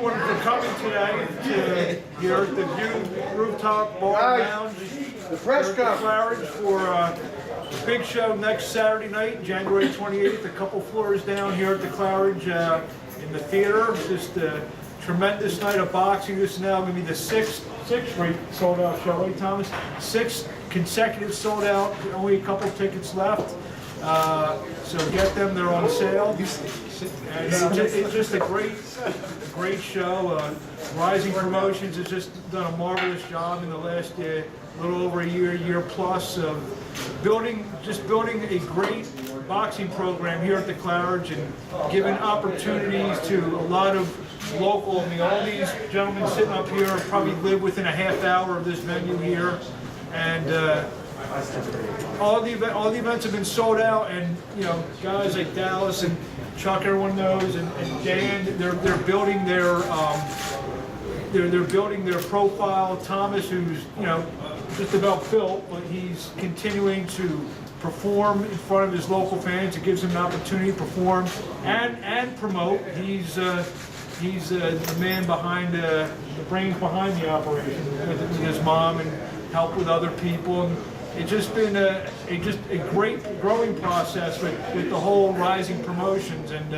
everyone for coming today to here at the View Rooftop Bar Lounge. The press Claridge for a big show next Saturday night, January 28th. A couple floors down here at the Claridge in the theater. Just a tremendous night of boxing. This is now going to be the sixth straight sold out show, right, Thomas? 6 consecutive sold out. Only a couple tickets left. So get them, they're on sale. And it's just a great show. Rising Promotions has just done a marvelous job in the last little over a year plus of building a great boxing program here at the Claridge and giving opportunities to a lot of local. I mean, all these gentlemen sitting up here probably live within a half hour of this venue here, and all the events have been sold out, and you know, guys like Dallas and Chuck, everyone knows, and Dan, they're building their they're building their profile. Thomas, who's just about built, but he's continuing to perform in front of his local fans. It gives him an opportunity to perform and promote. He's the man behind the brains behind the operation with his mom, and help with other people. And it's just been a great growing process with the whole Rising Promotions, and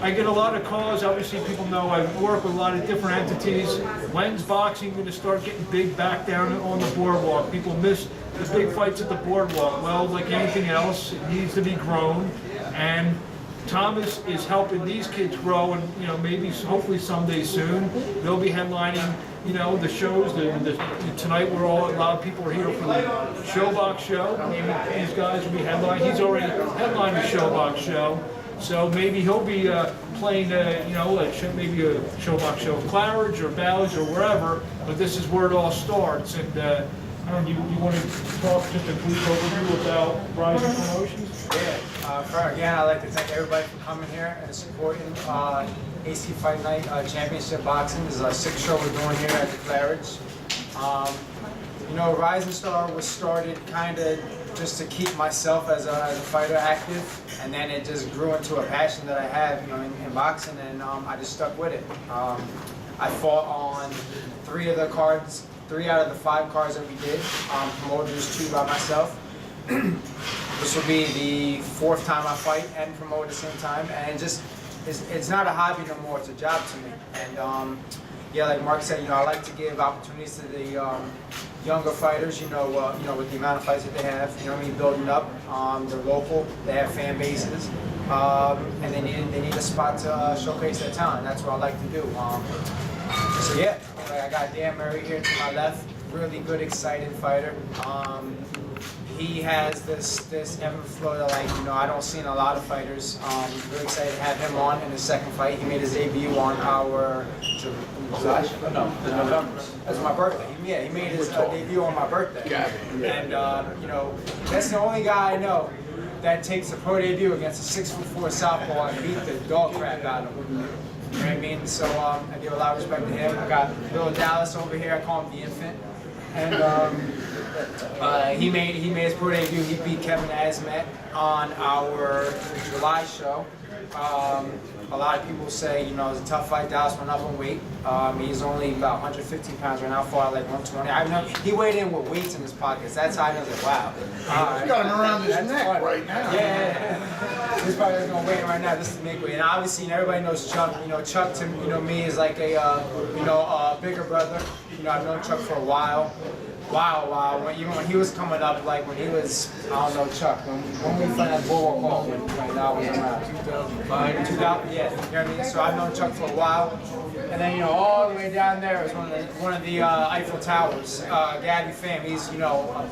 I get a lot of calls. Obviously, people know I work with a lot of different entities. When's boxing going to start getting big back down on the boardwalk? People miss the big fights at the boardwalk. Well, like anything else, it needs to be grown, and Thomas is helping these kids grow, and maybe, hopefully someday soon, they'll be headlining the shows. Tonight a lot of people are here for the Showbox show. Maybe these guys will be headlining. He's already headlined the Showbox show, so maybe he'll be playing maybe a Showbox show of Claridge or Ballage or wherever. But this is where it all starts. And I don't know, you want to talk just a brief overview about Rising Promotions? Yeah. Again, I'd like to thank everybody for coming here and supporting AC Fight Night Championship Boxing. This is our 6th show we're doing here at the Claridge. Rising Star was started kind of just to keep myself as a fighter active, and then it just grew into a passion that I have, in boxing, and I just stuck with it. I fought on 3 out of the 5 cards that we did. Promoted just 2 by myself. This will be the 4th time I fight and promote at the same time, and it's not a hobby no more. It's a job to me. And yeah, like Mark said, I like to give opportunities to the younger fighters. With the amount of fights that they have, building up. They're local. They have fan bases, and they need a spot to showcase their talent. That's what I like to do. So yeah, I got Dan Murray here to my left. Really good, excited fighter. He has this ebb and flow that I don't see in a lot of fighters. Really excited to have him on in his 2nd fight. He made his debut on our November. That's my birthday. He made his debut on my birthday. And that's the only guy I know that takes a pro debut against a 6'4" southpaw and beat the dog crap out of him. You know what I mean? So I give a lot of respect to him. I got Bill Dallas over here. I call him the infant. And he made his pro debut. He beat Kevin Asmet on our July show. A lot of people say, it was a tough fight. Dallas went up in weight. He's only about 115 pounds right now, fought like 120. I know he weighed in with weights in his pockets. That's how I was like, wow. He's got him around his neck right now. Yeah. He's probably going to weigh in right now just to make weight. And obviously, everybody knows Chuck. Chuck to me is like a bigger brother. I've known Chuck for a while. Wow. When he was coming up, like when he was, I don't know, Chuck, when we played at Boardwalk Hall, when I was around 2000, yeah, you know what I mean? So I've known Chuck for a while, and then all the way down there is one of the Eiffel Towers, Gabby Pham. He's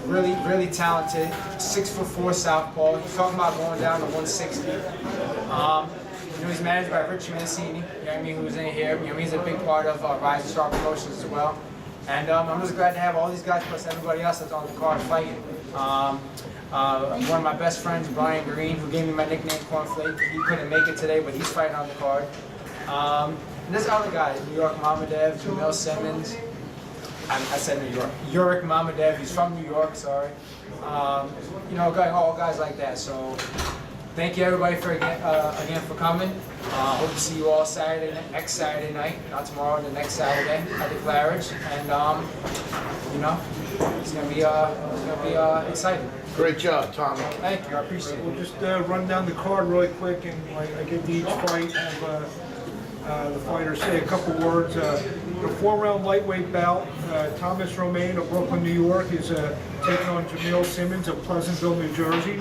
really talented, 6'4" southpaw. He's talking about going down to 160. He's managed by Rich Mancini, who's in here. He's a big part of Rising Star Promotions as well. And I'm just glad to have all these guys plus everybody else that's on the card fighting. One of my best friends, Brian Green, who gave me my nickname Cornflake. He couldn't make it today, but he's fighting on the card. And there's other guys, New York Mamadev, Jamil Simmons. I said New York. Yurik Mamadev, he's from New York, sorry. All guys like that. So thank you everybody for again for coming. Hope to see you all next Saturday night, not tomorrow, the next Saturday at the Claridge, and you know, it's gonna be exciting. Great job, Tommy. Thank you, I appreciate it. We'll just run down the card really quick, and I get to each fight, have the fighters say a couple words. The 4-round lightweight bout, Thomas Romaine of Brooklyn, New York, is taking on Jamil Simmons of Pleasantville, New Jersey.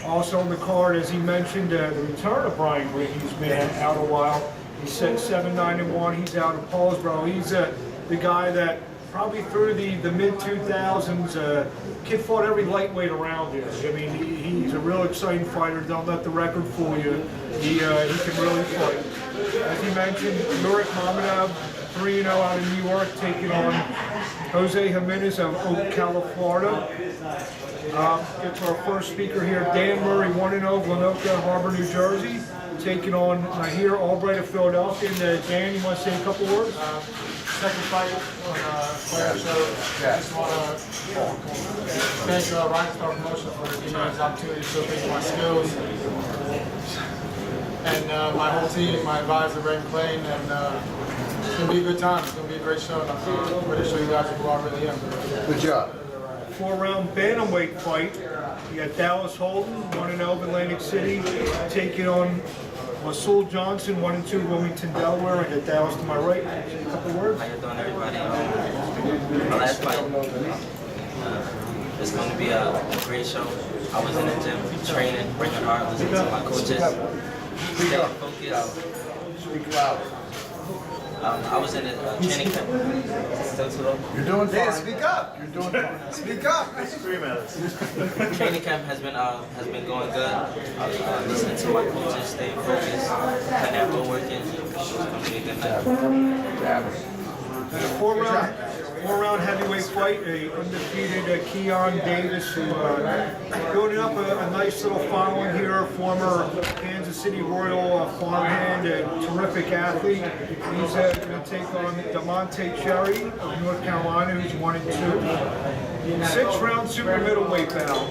Also on the card, as he mentioned, the return of Brian Green. He's been out a while. He's set 7-9-1. He's out of Paulsboro. He's the guy that probably through the mid-2000s, kid fought every lightweight around here. I mean, he's a real exciting fighter. Don't let the record fool you. He can really fight. As he mentioned, Nurik Mamadov, 3-0 out of New York, taking on Jose Jimenez of Ocala, Florida. Get to our first speaker here, Dan Murray, 1-0, Glenoka Harbor, New Jersey, taking on Nahir Albright of Philadelphia. And Dan, you want to say a couple words? Second fight on Fire Show. I just want to thank Ryan Star Promotion for giving me this opportunity to showcase my skills. And my whole team, my advisor, Ray McClain, and it's going to be a good time. It's going to be a great show, and I'm ready to show you guys who I really am. Good job. 4-round bantamweight fight. You got Dallas Holden, 1-0 Atlantic City, taking on Masul Johnson, 1-2 Wilmington, Delaware. I got Dallas to my right. A couple words. How you doing, everybody? My last fight. It's going to be a great show. I was in the gym training, bringing hard, listening to my coaches. Speak up. Focus. Speak loud. I was in a training camp. Still too low? You're doing fine. Yeah, speak up. You're doing fine. Speak up. Training camp has been going good. Listening to my coaches, staying focused, and that road working. It's going to be a good night. Four-round heavyweight fight, a undefeated Keon Davis, who building up a nice little following here, former Kansas City Royal farmhand, a terrific athlete. He's going to take on DeMonte Cherry of North Carolina, who's 1-2. 6-round super middleweight bout.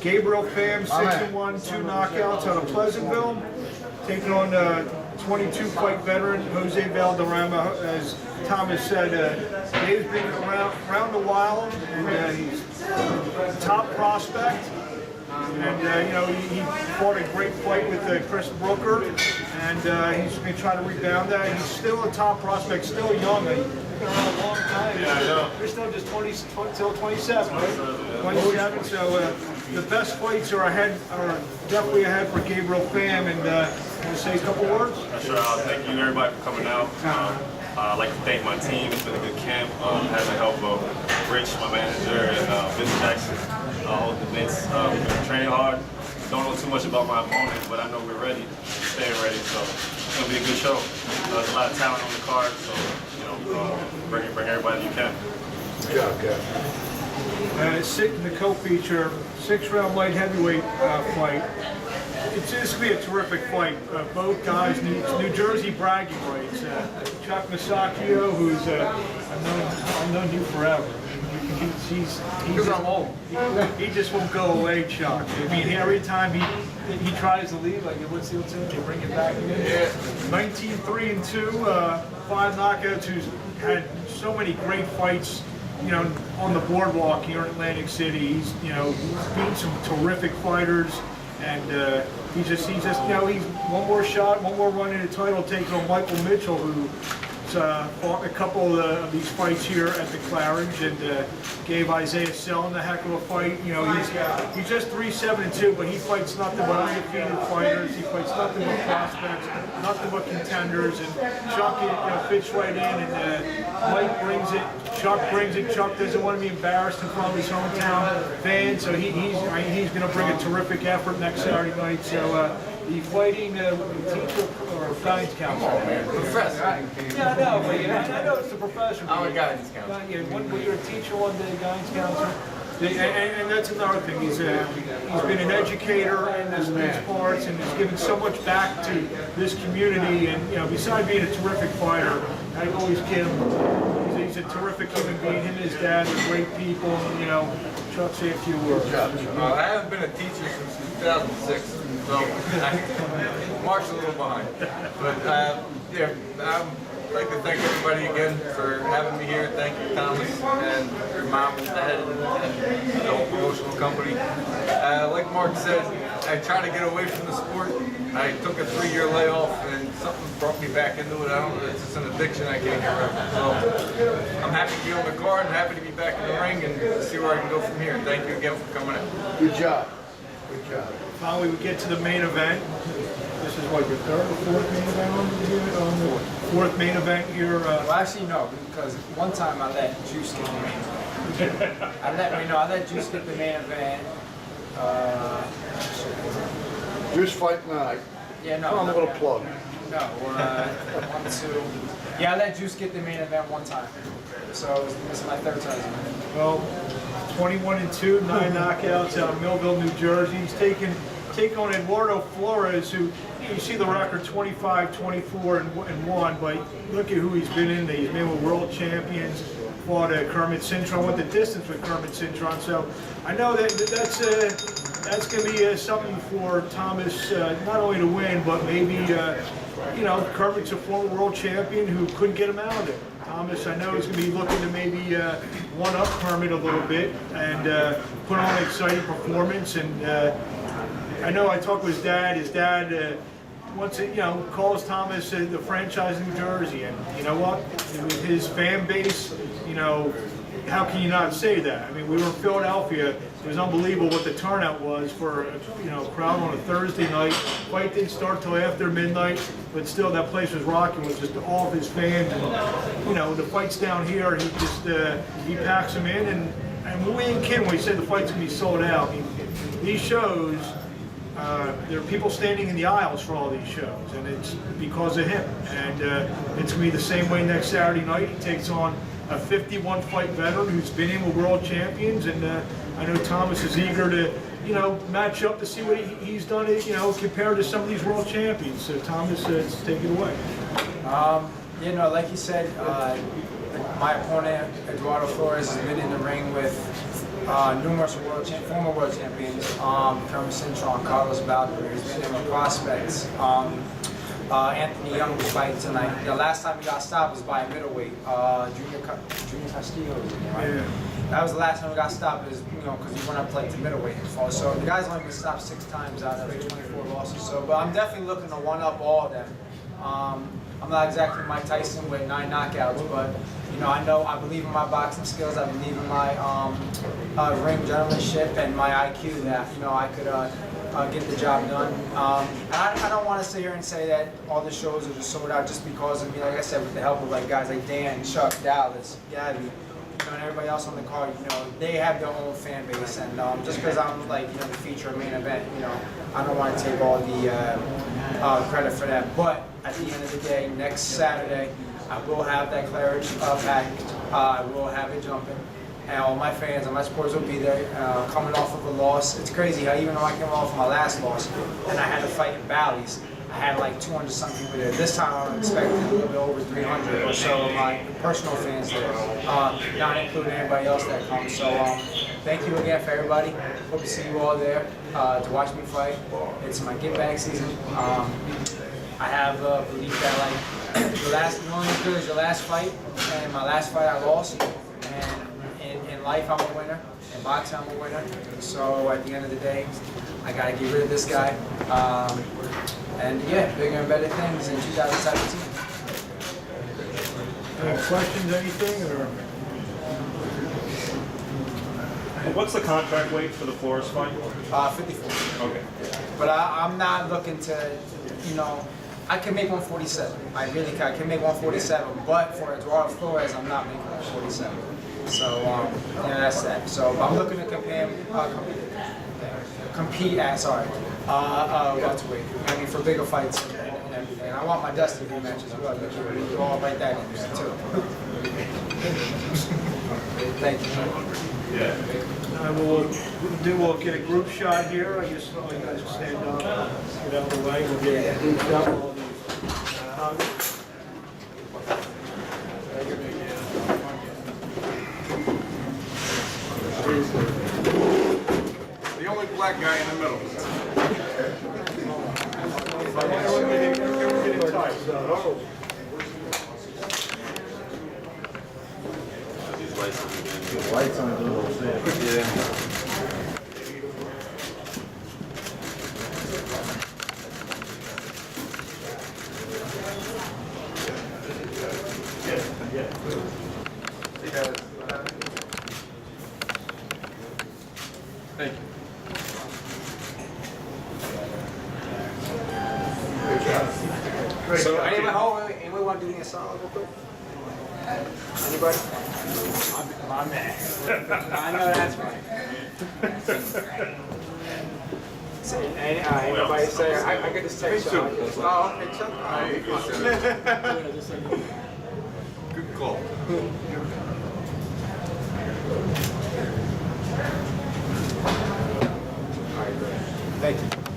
Gabriel Pham, 6-1, 2 knockouts out of Pleasantville, taking on 22-fight veteran Jose Valderrama. As Thomas said, Dave's been around a while, and he's a top prospect. And you know, he fought a great fight with Chris Brooker, and he's going to try to rebound that. He's still a top prospect, still young. He's been around a long time. Yeah, I know. They're still just 20 till 27, right? 27. So the best fights are definitely ahead for Gabriel Pham. And want to say a couple words? Sure. Thank you everybody for coming out. I'd like to thank my team. It's been a good camp. Had the help of Rich, my manager, and Vince Jackson. All the Vince. We've been training hard. Don't know too much about my opponent, but I know we're ready. Staying ready. So it's gonna be a good show. There's a lot of talent on the card. So bring everybody you can. Good job, guys. The co-feature, 6-round light heavyweight fight. It's just going to be a terrific fight. Both guys need New Jersey bragging rights. Chuck Masacchio, who's I've known you forever. He's I'm old. He just won't go away, Chuck. I mean, every time he tries to leave, like what's the they bring it back again. Yeah. 19-3-2, 5 knockouts. Who's had so many great fights, you know, on the boardwalk here in Atlantic City. He's beat some terrific fighters, and he's just he's one more shot, one more run in the title, taking on Michael Mitchell, who fought a couple of these fights here at the Claridge, and gave Isaiah Selin a heck of a fight. You know, he's just 3-7-2, but he fights nothing but undefeated fighters. He fights nothing but prospects, nothing but contenders, and Chuck fits right in, and Mike brings it. Chuck brings it. Chuck doesn't want to be embarrassed in front of his hometown fans, so he's going to bring a terrific effort next Saturday night. So the fighting teacher or guidance counselor. Professor. Yeah, I know, but I know it's the profession. I'm a guidance counselor. Yeah, when you're a teacher, one day guidance counselor. And that's another thing. He's been an educator in these parts, and has given so much back to this community. And besides being a terrific fighter, I always give him. He's a terrific human being. Him and his dad are great people. And, Chuck, say a few words. I haven't been a teacher since 2006, so Mark's a little behind. But yeah, I'd like to thank everybody again for having me here. Thank you, Thomas, and your mom, Dad, and the whole promotional company. Like Mark said, I try to get away from the sport. I took a 3-year layoff, and something brought me back into it. I don't know, it's just an addiction I can't get rid of. So I'm happy to be on the card and happy to be back in the ring and see where I can go from here. Thank you again for coming out. Good job. Good job. Finally, we get to the main event. This is what, your third or fourth main event on the fourth main event here? Well, actually, no, because one time I let Juice get the main event. I let Juice get the main event. Juice fight night. Yeah, no. Come on, a little plug. No, 1, 2. Yeah, I let Juice get the main event one time. So this is my third time. Well, 21-2, 9 knockouts out of Millville, New Jersey. He's take on Eduardo Flores, who you see the record 25-24-1, but look at who he's been in. He's been with world champions, fought Kermit Cintron, went the distance with Kermit Cintron. So I know that's going to be something for Thomas, not only to win, but maybe Kermit's a former world champion who couldn't get him out of it. Thomas, I know, is going to be looking to maybe one-up Kermit a little bit and put on an exciting performance. And I know I talked with his dad. His dad calls Thomas the franchise in New Jersey. And you know what? With his fan base, how can you not say that? I mean, we were in Philadelphia. It was unbelievable what the turnout was for a crowd on a Thursday night. Fight didn't start till after midnight, but still that place was rocking with just all of his fans. And the fights down here, he packs them in. And when we ain't kidding when he said the fight's gonna be sold out. I mean, these shows, there are people standing in the aisles for all these shows, and it's because of him. And it's gonna be the same way next Saturday night. He takes on a 51-fight veteran who's been in with world champions, and I know Thomas is eager to, match up to see what he's done, compared to some of these world champions. So Thomas, take it away. Like you said, my opponent Eduardo Flores has been in the ring with numerous former world champions, Kermit Cintron, Carlos Valkyrie. He's been in with prospects. Anthony Young was fighting tonight. The last time he got stopped was by a middleweight, Junior Castillo. Right? Yeah. That was the last time we got stopped, because he went up to middleweight and fought. So the guy's only been stopped 6 times out of 24 losses. So, but I'm definitely looking to one-up all of them. I'm not exactly Mike Tyson with 9 knockouts, but I believe in my boxing skills. I believe in my ring gentlemanship and my IQ that I could get the job done. And I don't want to sit here and say that all the shows are just sold out just because of me. Like I said, with the help of guys like Dan, Chuck, Dallas, Gabby, and everybody else on the card, they have their own fan base. And just because I'm the feature main event, I don't want to take all the credit for that. But at the end of the day, next Saturday, I will have that Claridge packed. I will have it jumping. And all my fans and my supporters will be there, coming off of a loss. It's crazy how even though I came off my last loss and I had to fight in Bally's, I had 200 something people there. This time I'm expecting a little bit over 300 or so of my personal fans there, not including anybody else that comes. So thank you again for everybody. Hope to see you all there to watch me fight. It's my get back season. I have a belief that the last, only as good as your last fight, and my last fight I lost. And in life I'm a winner, in boxing I'm a winner. So at the end of the day, I gotta get rid of this guy. And yeah, bigger and better things in 2017. Any questions, anything, or? What's the contract weight for the Flores fight? 54. Okay. But I'm not looking to, I can make 147. I really can. I can make 147. But for Eduardo Flores, I'm not making 147. So, that's that. So I'm looking to compete at, welterweight. I mean, for bigger fights and everything. I want my Dusty rematch as well. We'll all write that in there too. Thank you. Yeah. We'll get a group shot here. I guess all you guys will stand up, get out of the way. We'll get a group shot of all these. only black guy in the middle. Lights on the little thing. Thank you. So anybody want to do me a solid real quick? Anybody? My man. I know that's right. Anybody say, I get this text. Oh, okay, Chuck. Good call. Thank you.